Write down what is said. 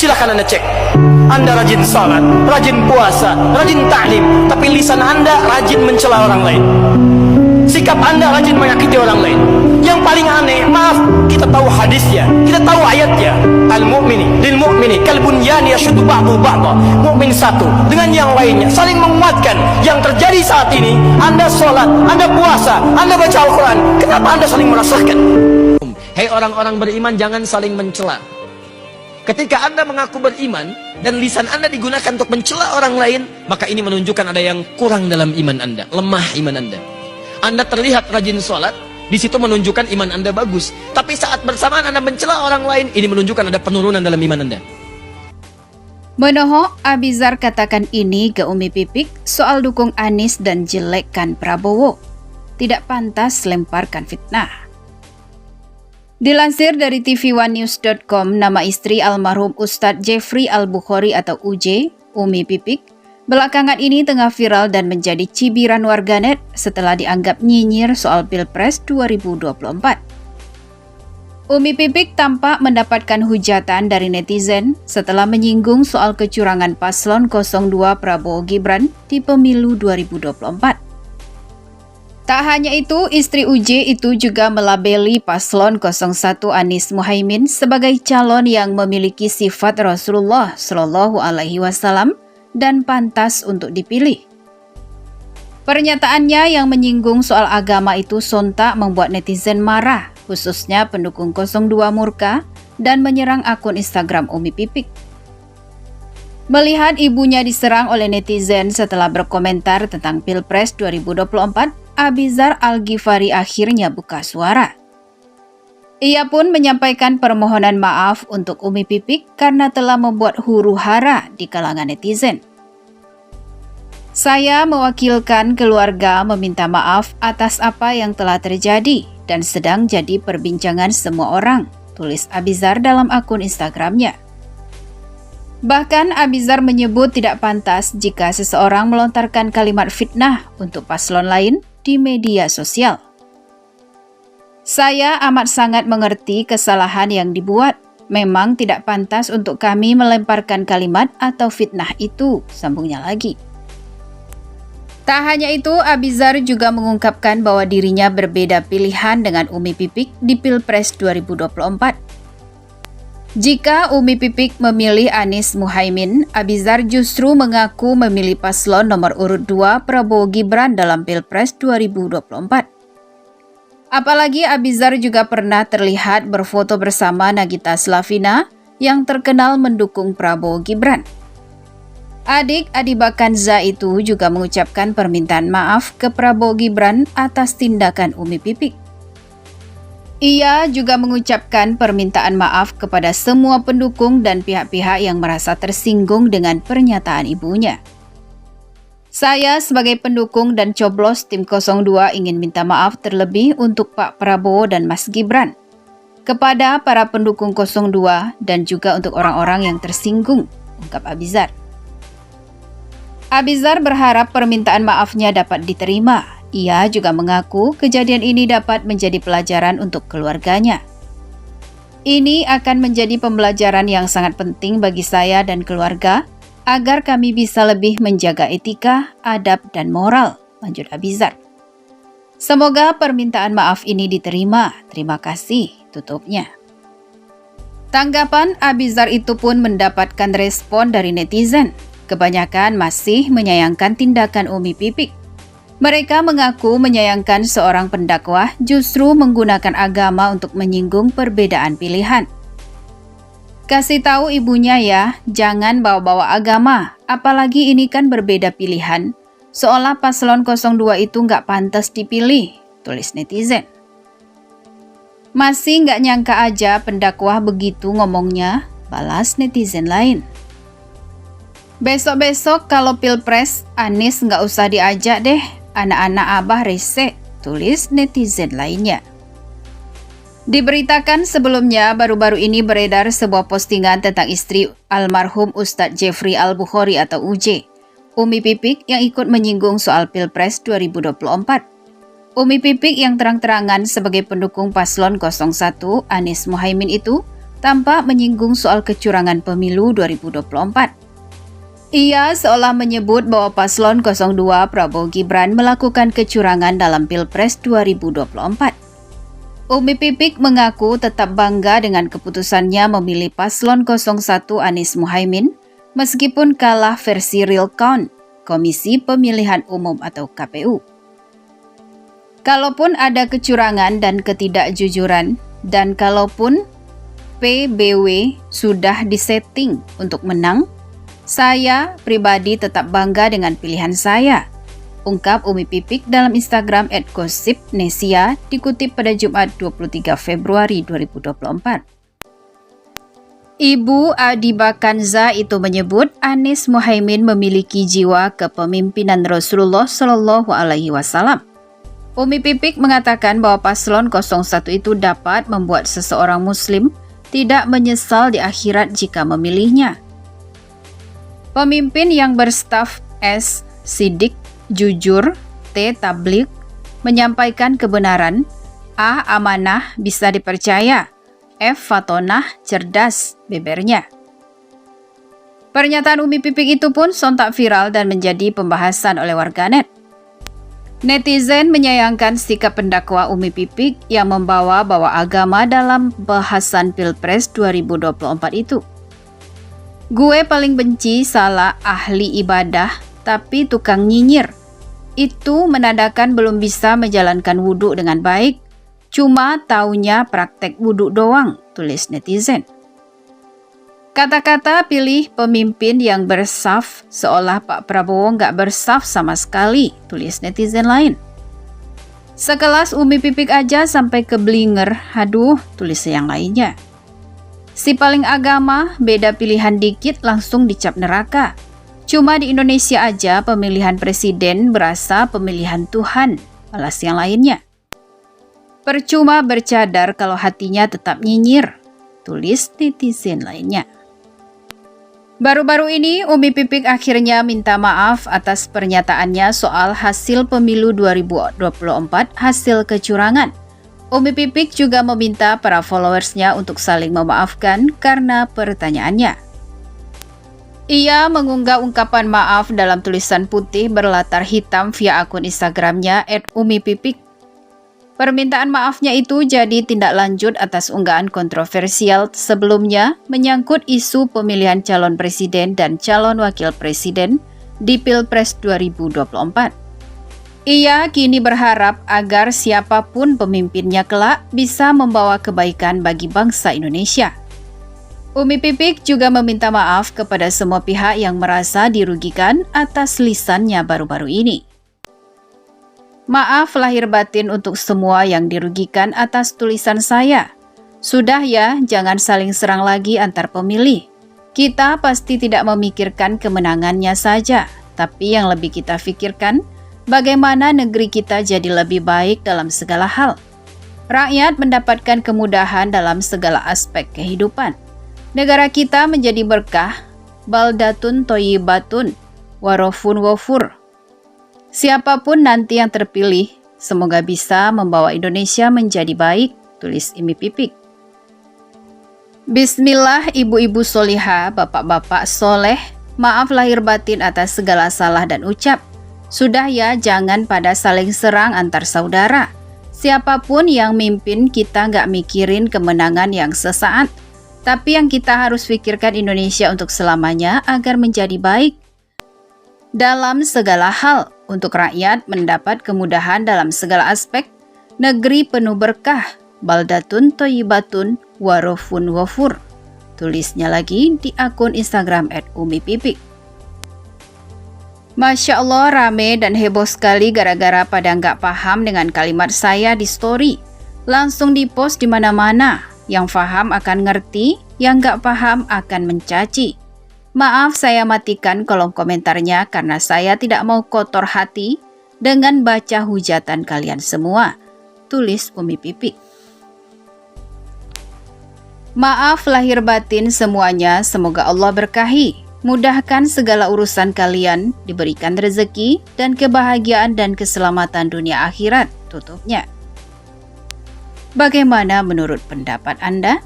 Silakan Anda cek. Anda rajin salat, rajin puasa, rajin ta'lim, tapi lisan Anda rajin mencela orang lain. Sikap Anda rajin menyakiti orang lain. Yang paling aneh, maaf, kita tahu hadisnya, kita tahu ayatnya. Al-mu'mini lil mu'mini kal bunyani yashuddu ba'du ba'da. Mukmin satu dengan yang lainnya saling menguatkan. Yang terjadi saat ini, Anda sholat, Anda puasa, Anda baca Al-Quran, kenapa Anda saling merasakan? Hei orang-orang beriman, jangan saling mencela. Ketika Anda mengaku beriman dan lisan Anda digunakan untuk mencela orang lain, maka ini menunjukkan ada yang kurang dalam iman Anda, lemah iman Anda. Anda terlihat rajin sholat, di situ menunjukkan iman Anda bagus. Tapi saat bersamaan Anda mencela orang lain, ini menunjukkan ada penurunan dalam iman Anda. Menoho, Abizar katakan ini ke Umi Pipik soal dukung Anies dan jelekkan Prabowo. Tidak pantas lemparkan fitnah. Dilansir dari tv1news.com, nama istri almarhum Ustadz Jeffrey Al-Bukhari atau UJ, Umi Pipik, belakangan ini tengah viral dan menjadi cibiran warganet setelah dianggap nyinyir soal Pilpres 2024. Umi Pipik tampak mendapatkan hujatan dari netizen setelah menyinggung soal kecurangan paslon 02 Prabowo Gibran di pemilu 2024. Tak hanya itu, istri UJ itu juga melabeli paslon 01 Anies Muhaimin sebagai calon yang memiliki sifat Rasulullah Shallallahu Alaihi Wasallam dan pantas untuk dipilih. Pernyataannya yang menyinggung soal agama itu sontak membuat netizen marah, khususnya pendukung 02 murka dan menyerang akun Instagram Umi Pipik. Melihat ibunya diserang oleh netizen setelah berkomentar tentang Pilpres 2024, Abizar Al-Ghifari akhirnya buka suara. Ia pun menyampaikan permohonan maaf untuk Umi Pipik karena telah membuat huru-hara di kalangan netizen. Saya mewakilkan keluarga meminta maaf atas apa yang telah terjadi dan sedang jadi perbincangan semua orang, tulis Abizar dalam akun Instagramnya. Bahkan Abizar menyebut tidak pantas jika seseorang melontarkan kalimat fitnah untuk paslon lain di media sosial. Saya amat sangat mengerti kesalahan yang dibuat. Memang tidak pantas untuk kami melemparkan kalimat atau fitnah itu, sambungnya lagi. Tak hanya itu, Abizar juga mengungkapkan bahwa dirinya berbeda pilihan dengan Umi Pipik di Pilpres 2024. Jika Umi Pipik memilih Anies Muhaimin, Abizar justru mengaku memilih paslon nomor urut 2 Prabowo Gibran dalam Pilpres 2024. Apalagi Abizar juga pernah terlihat berfoto bersama Nagita Slavina yang terkenal mendukung Prabowo Gibran. Adik Adiba Kanza itu juga mengucapkan permintaan maaf ke Prabowo Gibran atas tindakan Umi Pipik. Ia juga mengucapkan permintaan maaf kepada semua pendukung dan pihak-pihak yang merasa tersinggung dengan pernyataan ibunya. Saya sebagai pendukung dan coblos tim 02 ingin minta maaf terlebih untuk Pak Prabowo dan Mas Gibran. Kepada para pendukung 02 dan juga untuk orang-orang yang tersinggung, ungkap Abizar. Abizar berharap permintaan maafnya dapat diterima. Ia juga mengaku kejadian ini dapat menjadi pelajaran untuk keluarganya. Ini akan menjadi pembelajaran yang sangat penting bagi saya dan keluarga agar kami bisa lebih menjaga etika, adab, dan moral, lanjut Abizar. Semoga permintaan maaf ini diterima. Terima kasih, tutupnya. Tanggapan Abizar itu pun mendapatkan respon dari netizen. Kebanyakan masih menyayangkan tindakan Umi Pipik. Mereka mengaku menyayangkan seorang pendakwah justru menggunakan agama untuk menyinggung perbedaan pilihan. Kasih tahu ibunya ya, jangan bawa-bawa agama, apalagi ini kan berbeda pilihan. Seolah paslon 02 itu nggak pantas dipilih, tulis netizen. Masih nggak nyangka aja pendakwah begitu ngomongnya, balas netizen lain. Besok-besok kalau Pilpres, Anies nggak usah diajak deh, anak-anak abah rese, tulis netizen lainnya. Diberitakan sebelumnya, baru-baru ini beredar sebuah postingan tentang istri almarhum Ustadz Jeffrey Al-Bukhari atau UJ, Umi Pipik yang ikut menyinggung soal Pilpres 2024. Umi Pipik yang terang-terangan sebagai pendukung paslon 01 Anies Muhaimin itu tampak menyinggung soal kecurangan pemilu 2024. Ia seolah menyebut bahwa paslon 02 Prabowo Gibran melakukan kecurangan dalam Pilpres 2024. Umi Pipik mengaku tetap bangga dengan keputusannya memilih paslon 01 Anies Muhaimin meskipun kalah versi real count, Komisi Pemilihan Umum atau KPU. Kalaupun ada kecurangan dan ketidakjujuran, dan kalaupun PBW sudah disetting untuk menang, saya pribadi tetap bangga dengan pilihan saya, ungkap Umi Pipik dalam Instagram @gossipnesia dikutip pada Jumat 23 Februari 2024. Ibu Adiba Kanza itu menyebut Anies Muhaimin memiliki jiwa kepemimpinan Rasulullah Shallallahu Alaihi Wasallam. Umi Pipik mengatakan bahwa paslon 01 itu dapat membuat seseorang muslim tidak menyesal di akhirat jika memilihnya. Pemimpin yang berstaf S. Sidik, jujur, T. Tabligh, menyampaikan kebenaran, A. Amanah, bisa dipercaya, F. Fatonah, cerdas, bebernya. Pernyataan Umi Pipik itu pun sontak viral dan menjadi pembahasan oleh warganet. Netizen menyayangkan sikap pendakwa Umi Pipik yang membawa agama dalam bahasan Pilpres 2024 itu. Gue paling benci salah ahli ibadah tapi tukang nyinyir. Itu menandakan belum bisa menjalankan wudhu dengan baik. Cuma taunya praktek wudhu doang, tulis netizen. Kata-kata pilih pemimpin yang bersaf seolah Pak Prabowo nggak bersaf sama sekali, tulis netizen lain. Sekelas Umi Pipik aja sampai keblinger, haduh, tulis yang lainnya. Si paling agama, beda pilihan dikit langsung dicap neraka. Cuma di Indonesia aja pemilihan presiden berasa pemilihan Tuhan, balas yang lainnya. Percuma bercadar kalau hatinya tetap nyinyir, tulis netizen lainnya. Baru-baru ini, Umi Pipik akhirnya minta maaf atas pernyataannya soal hasil pemilu 2024 hasil kecurangan. Umi Pipik juga meminta para followersnya untuk saling memaafkan karena pertanyaannya. Ia mengunggah ungkapan maaf dalam tulisan putih berlatar hitam via akun Instagramnya @umipipik. Permintaan maafnya itu jadi tindak lanjut atas unggahan kontroversial sebelumnya menyangkut isu pemilihan calon presiden dan calon wakil presiden di Pilpres 2024. Ia kini berharap agar siapapun pemimpinnya kelak bisa membawa kebaikan bagi bangsa Indonesia. Umi Pipik juga meminta maaf kepada semua pihak yang merasa dirugikan atas lisannya baru-baru ini. Maaf lahir batin untuk semua yang dirugikan atas tulisan saya. Sudah ya, jangan saling serang lagi antar pemilih. Kita pasti tidak memikirkan kemenangannya saja, tapi yang lebih kita pikirkan, bagaimana negeri kita jadi lebih baik dalam segala hal. Rakyat mendapatkan kemudahan dalam segala aspek kehidupan. Negara kita menjadi berkah, baldatun toyibatun, warofun wafur. Siapapun nanti yang terpilih, semoga bisa membawa Indonesia menjadi baik, tulis Umi Pipik. Bismillah ibu-ibu soliha, bapak-bapak soleh, maaf lahir batin atas segala salah dan ucap. Sudah ya, jangan pada saling serang antar saudara. Siapapun yang mimpin kita nggak mikirin kemenangan yang sesaat, tapi yang kita harus pikirkan Indonesia untuk selamanya agar menjadi baik. Dalam segala hal, untuk rakyat mendapat kemudahan dalam segala aspek, negeri penuh berkah, baldatun toyibatun, warofun wafur. Tulisnya lagi di akun Instagram @umipipik. Masya Allah, rame dan heboh sekali gara-gara pada nggak paham dengan kalimat saya di story. Langsung di-post di mana-mana. Yang paham akan ngerti, yang nggak paham akan mencaci. Maaf saya matikan kolom komentarnya karena saya tidak mau kotor hati dengan baca hujatan kalian semua, tulis Umi Pipik. Maaf lahir batin semuanya, semoga Allah berkahi, mudahkan segala urusan kalian, diberikan rezeki dan kebahagiaan dan keselamatan dunia akhirat, tutupnya. Bagaimana menurut pendapat Anda?